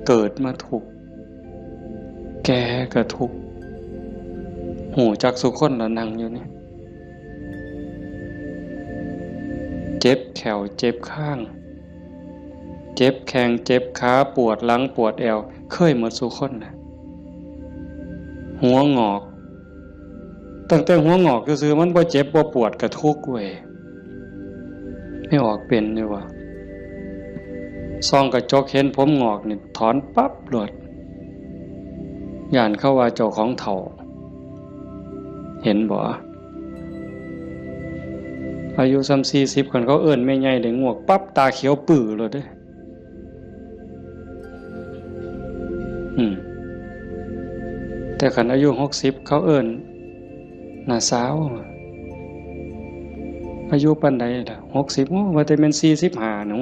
เกิดมาทุกข์แก่ก็ทุกข์หูจักสุคนละนั่งอยู่นี่เจ็บแขวเจ็บข้างเจ็บแข้งเจ็บขาปวดหลังปวดแอวเคยหมดสุคนนะหัวงอกตั้งแต่หัวงอกก็คือมันบ่เจ็บบ่ปวดกระทุกเว้ยไม่ออกเป็นเลยว่ะซองกระจกเห็นผมงอกนี่ถอนปั๊บหลดย่านเข้าว่าเจ้าของเถ่าเห็นบ่อายุ40คนเขาเอิ้นแม่ใหญ่ได้งวกปั๊บตาเขียวปื้อเลยเด้แต่คันอายุ60เขาเอิ้นหน้าสาวอายุปานใดล่ะ60ว่าแต่แม่น45หนู